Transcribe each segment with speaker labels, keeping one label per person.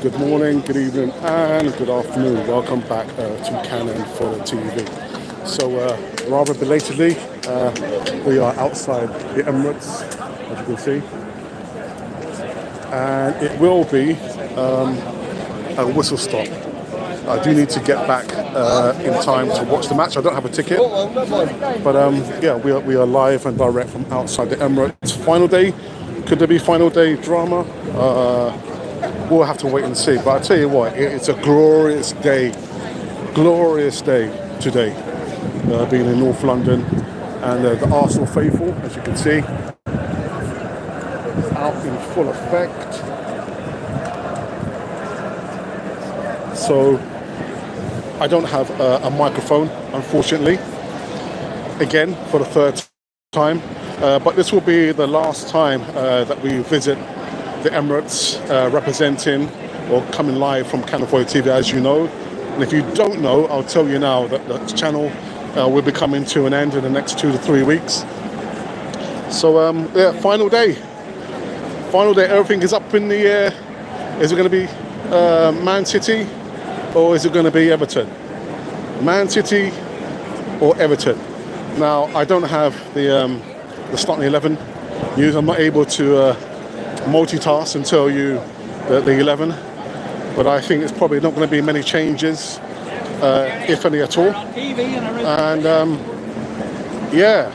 Speaker 1: good morning, good evening, and good afternoon. Welcome back to Canon for the TV. So, rather belatedly, we are outside the Emirates, as you can see, and it will be a whistle stop. I do need to get back in time to watch the match. I don't have a ticket, but yeah, we are live and direct from outside the Emirates. Final day. Could there be final day drama? We'll have to wait and see. But I tell you what, it's a glorious day today, being in North London, and the Arsenal faithful, as you can see, out in full effect. So I don't have a microphone, unfortunately, again for the third time. But this will be the last time that we visit the Emirates, representing or coming live from Canon TV, as you know. And if you don't know, I'll tell you now that the channel will be coming to an end in the next 2 to 3 weeks. So yeah, final day. Everything is up in the air. Is it going to be Man City, or is it going to be Everton? Man City or Everton? Now, I don't have the starting 11 news. I'm not able to multitask and tell you the 11, but I think it's probably not going to be many changes, if any at all. And yeah,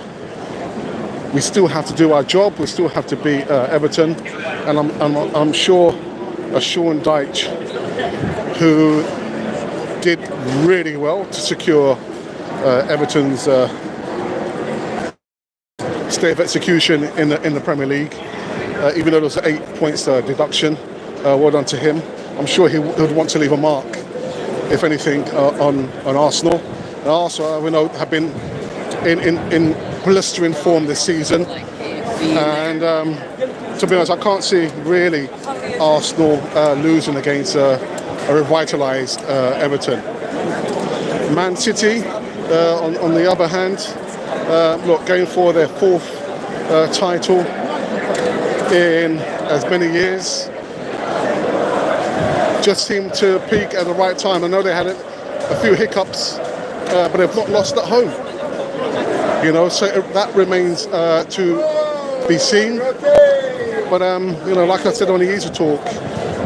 Speaker 1: we still have to do our job. We still have to beat Everton, and I'm sure Sean Dyche, who did really well to secure Everton's stay of execution in the Premier League, even though there was an 8 points deduction. Well done to him. I'm sure he would want to leave a mark, if anything, on Arsenal. And Arsenal, we know, have been in blistering form this season, and to be honest, I can't see really Arsenal losing against a revitalised Everton. Man City, on the other hand, look, going for their fourth title in as many years, just seemed to peak at the right time. I know they had a few hiccups, but they've not lost at home. You know, so that remains to be seen. But you know, like I said on the Easy Talk,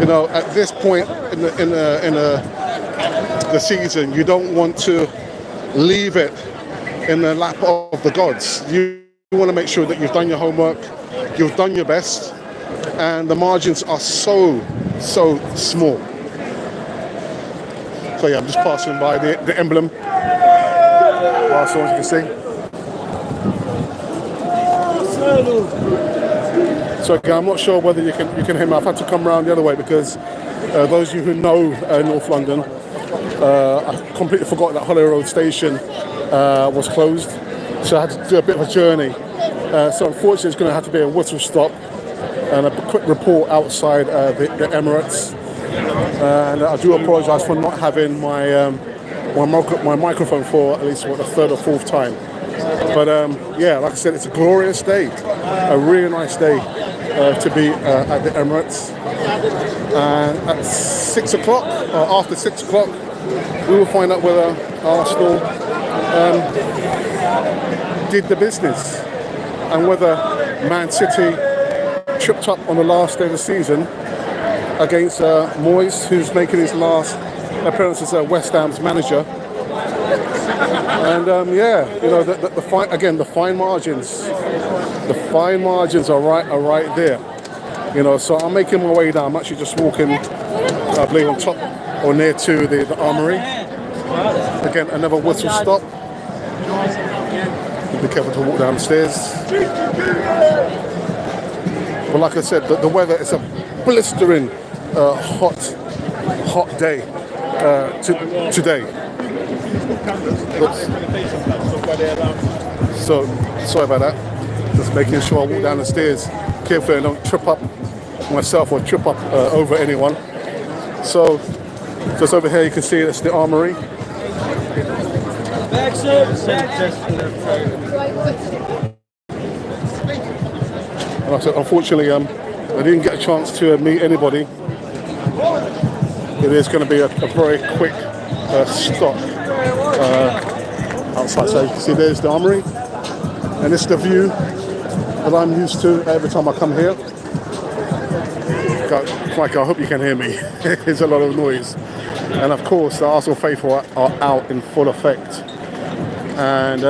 Speaker 1: you know, at this point in the season, you don't want to leave it in the lap of the gods. You want to make sure that you've done your homework, you've done your best, and the margins are so small. So yeah, I'm just passing by the emblem, as you can see. So again, I'm not sure whether you can hear me. I've had to come around the other way because those of you who know North London, I completely forgot that Hollow Road station was closed, so I had to do a bit of a journey. So unfortunately, it's going to have to be a whistle stop and a quick report outside the Emirates. And I do apologise for not having my microphone for at least the third or fourth time. But yeah, like I said, it's a glorious day, a really nice day to be at the Emirates. And at 6 o'clock, or after 6 o'clock, we will find out whether Arsenal did the business, and whether Man City tripped up on the last day of the season against Moyes, who's making his last appearance as West Ham's manager. And yeah, you know, the fine margins are right there. You know, so I'm making my way down. I'm actually just walking, I believe, on top or near to the armory. Again, another whistle stop. Be careful to walk down the stairs. But like I said, the weather is a blistering hot day today. Oops. So sorry about that. Just making sure I walk down the stairs carefully and don't trip up myself or trip up over anyone. So just over here you can see it's the armory. And like I said, unfortunately, I didn't get a chance to meet anybody it is going to be a very quick stop outside. So you can see there's the armory, and this is the view that I'm used to every time I come here. Like, I hope you can hear me. There's a lot of noise, and of course the Arsenal faithful are out in full effect. And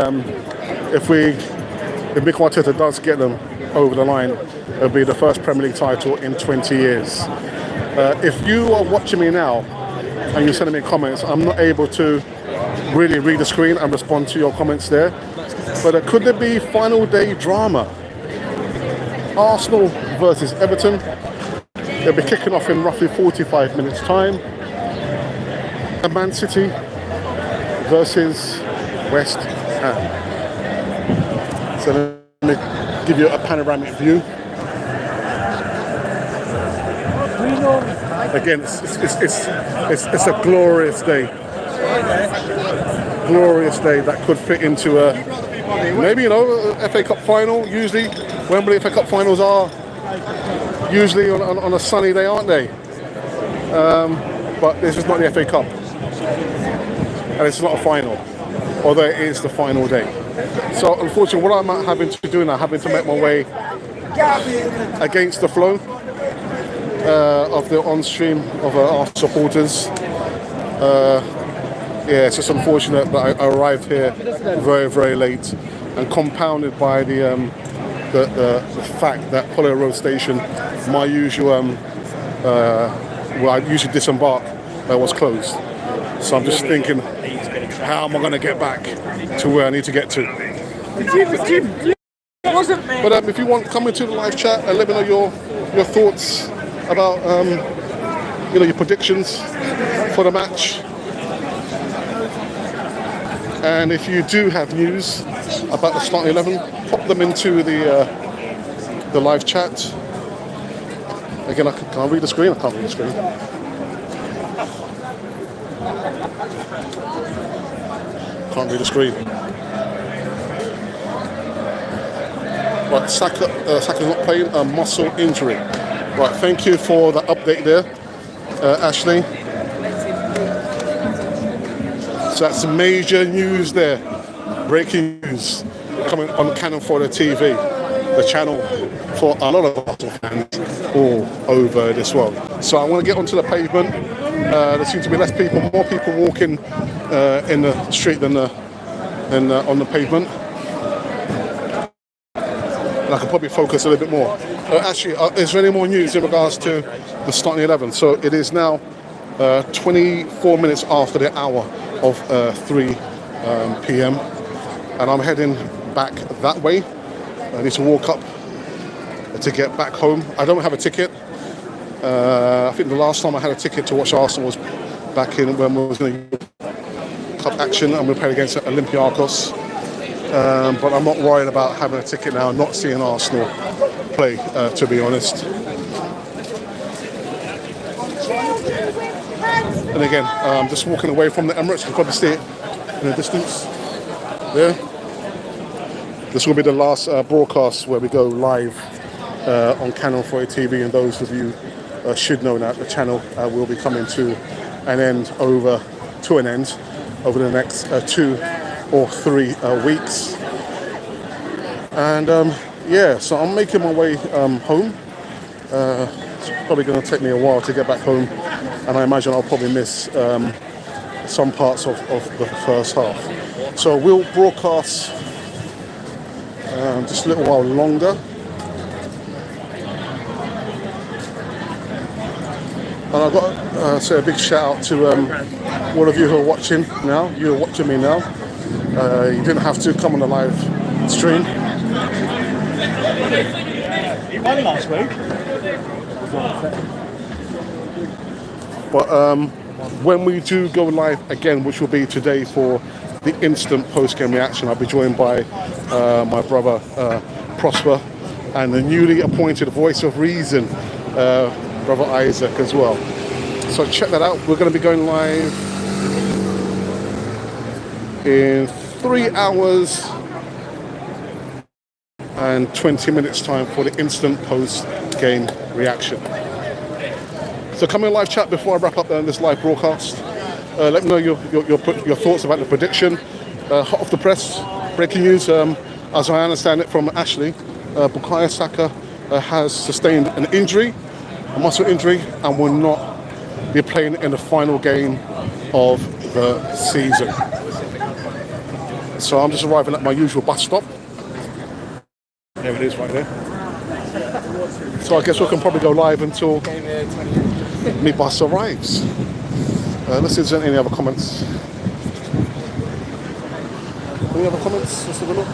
Speaker 1: if Mikel Arteta does get them over the line, it'll be the first Premier League title in 20 years. If you are watching me now and you're sending me comments, I'm not able to really read the screen and respond to your comments there. But could there be final day drama? Arsenal versus Everton. They'll be kicking off in roughly 45 minutes time. And Man City versus West Ham. So let me give you a panoramic view. Again, it's a glorious day. Glorious day that could fit into a maybe, a FA Cup final. Usually, Wembley FA Cup finals are usually on a sunny day, aren't they? But this is not the FA Cup, and it's not a final, although it is the final day. So unfortunately, what I'm having to do now, having to make my way against the flow of the on-stream of our supporters. Yeah, it's just unfortunate that I arrived here very, very late, and compounded by the fact that Polo Road Station, my usual, where I usually disembark, was closed. So I'm just thinking, how am I going to get back to where I need to get to? But if you want, come into the live chat and let me know your thoughts about your predictions for the match. And if you do have news about the starting 11, pop them into the live chat. Again, can I read the screen? I can't read the screen. Can't read the screen. Right, Saka's not playing, a muscle injury. Right, thank you for the update there, Ashley. So that's major news there. Breaking news coming on Cannon Fodder TV, the channel for a lot of Arsenal fans all over this world. So I want to get onto the pavement. There seems to be more people walking in the street than on the pavement. And I can probably focus a little bit more. Actually, is there any more news in regards to the starting 11? So it is now 24 minutes after the hour of 3 p.m. and I'm heading back that way. I need to walk up to get back home. I don't have a ticket. I think the last time I had a ticket to watch Arsenal was back in when we was going to cup action and we played against Olympiacos. But I'm not worried about having a ticket now and not seeing Arsenal play, to be honest. And again, I'm just walking away from the Emirates. You can probably see it in the distance there. This will be the last broadcast where we go live on Cannon Fodder TV, and those of you should know that the channel will be coming to an end over the next 2 or 3 weeks. And yeah, so I'm making my way home. It's probably going to take me a while to get back home, and I imagine I'll probably miss some parts of the first half. So we'll broadcast just a little while longer. And I've got to say a big shout out to all of you who are watching now. You're watching me now. You didn't have to come on the live stream.
Speaker 2: He won last week.
Speaker 1: But when we do go live again, which will be today for the instant post-game reaction, I'll be joined by my brother Prosper and the newly appointed voice of reason, brother Isaac, as well. So check that out. We're going to be going live in 3 hours and 20 minutes time for the instant post-game reaction. So So come in live chat before I wrap up this live broadcast. Let me know your thoughts about the prediction. Hot off the press, breaking news. As I understand it from Ashley, Bukayo Saka has sustained an injury, a muscle injury, and will not be playing in the final game of the season. So I'm just arriving at my usual bus stop. There it is right there. So I guess we can probably go live until my bus arrives. Let's see if there's any other comments. Any other comments? Let's have a look.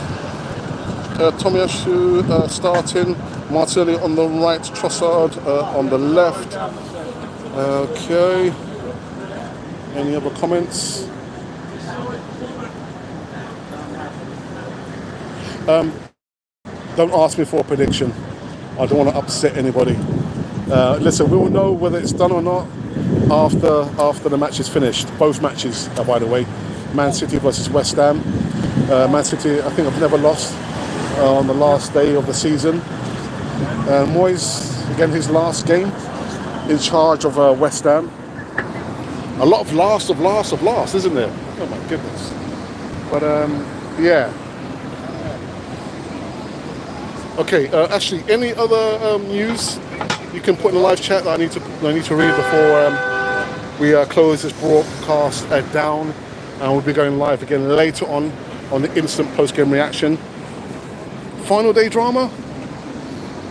Speaker 1: Tomiyasu starting. Martinelli on the right. Trossard on the left. Okay. Any other comments? Don't ask me for a prediction. I don't want to upset anybody. Listen, we will know whether it's done or not after the match is finished. Both matches, by the way. Man City versus West Ham. Man City, I think, have never lost on the last day of the season. Moyes, again, his last game in charge of West Ham. A lot of last, isn't there? Oh my goodness. But yeah. Okay, Ashley, any other news you can put in the live chat that I need to read before we close this broadcast down, and we'll be going live again later on the instant post-game reaction. Final day drama?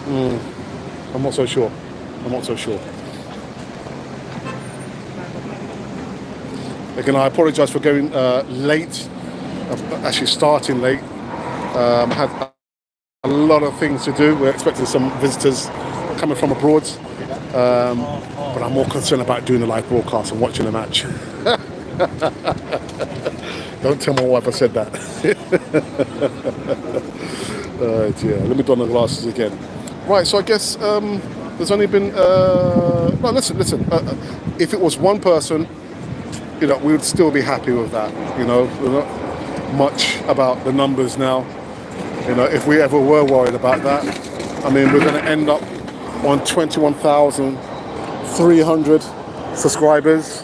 Speaker 1: I'm not so sure. Again, I apologise for going late, actually starting late. Had a lot of things to do. We're expecting some visitors coming from abroad, but I'm more concerned about doing the live broadcast and watching the match. Don't tell my wife I said that. Dear. Let me don the glasses again. Right, so I guess there's only been... no, listen. If it was one person, we would still be happy with that. We're not much about the numbers now. If we ever were worried about that, I mean, we're going to end up on 21,300 subscribers,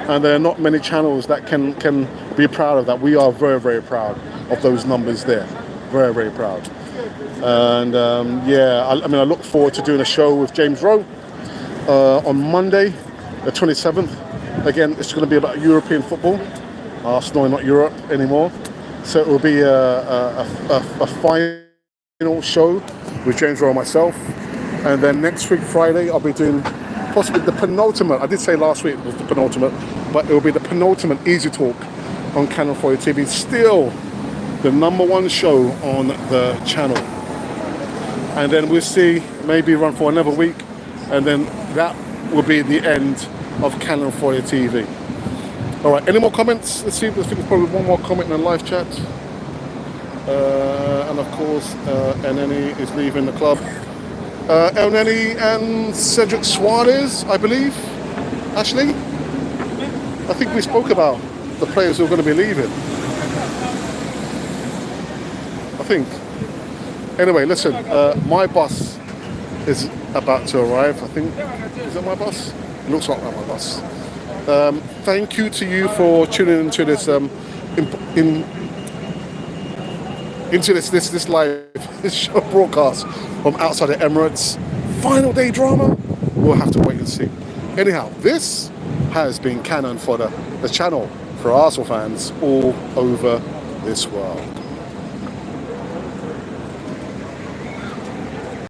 Speaker 1: and there are not many channels that can be proud of that. We are very, very proud of those numbers there. Very, very proud. And yeah, I mean, I look forward to doing a show with James Rowe on Monday, the 27th. Again, it's going to be about European football. Arsenal, not Europe anymore. So it will be a final show with James Rowe and myself. And then next week, Friday, I'll be doing possibly the penultimate. I did say last week it was the penultimate, but it will be the penultimate Easy Talk on Canon 40 TV. Still the #1 show on the channel. And then we'll see, maybe run for another week. And then that will be the end of Canon 40 TV. All right, any more comments? Let's see, I think there's probably one more comment in the live chat. And of course, Elneny is leaving the club. Elneny and Cedric Suarez, I believe. Ashley? I think we spoke about the players who are going to be leaving. I think. Anyway, listen, my bus is about to arrive, I think. Is it my bus? It looks like my bus. Thank you to you for tuning into this into this live show broadcast from outside the Emirates. Final day drama? We'll have to wait and see. Anyhow, this has been Canon for the channel for Arsenal fans all over this world.